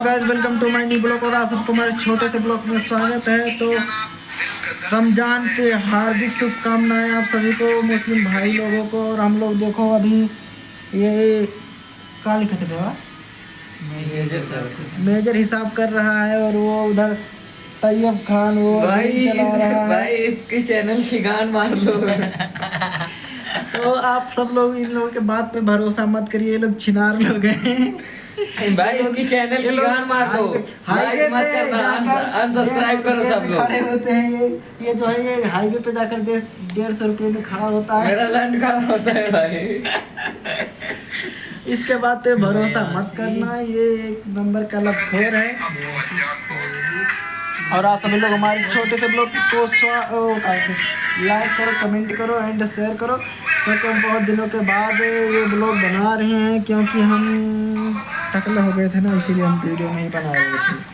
Guys welcome to my new blog और आप सबको हमारे छोटे से ब्लॉग में स्वागत है। तो रमजान के हार्दिक शुभकामनाएं आप सभी को, मुस्लिम भाई लोगों को। और हम लोग देखो अभी ये काली खतरा मेजर हिसाब कर रहा है और वो उधर तैयब खान वो भाई चला रहा है। भाई इसके चैनल की गान मार लो। तो आप सब लोग इन लोगों के बात पे भरोसा मत करिए, ये लोग छिनार लोग हैं। भाई इसकी चैनल की गान मार दो, लाइक मत करना, अनसब्सक्राइब करो सब लोग। खड़े होते हैं ये जो है ये हाईवे पे जाकर 150 रुपये में खड़ा होता है। मेरा लंड खड़ा होता है भाई। इसके बाद पे भरोसा मत करना, ये एक नंबर का लतखोर है। और आप सभी लोग हमारे छोटे से ब्लॉग को लाइक करो, कमेंट करो एंड शेयर करो, क्योंकि हम बहुत दिनों के बाद ये ब्लॉग बना रहे हैं, क्योंकि हम टकले हो गए थे ना, इसीलिए हम वीडियो नहीं बना रहे थे।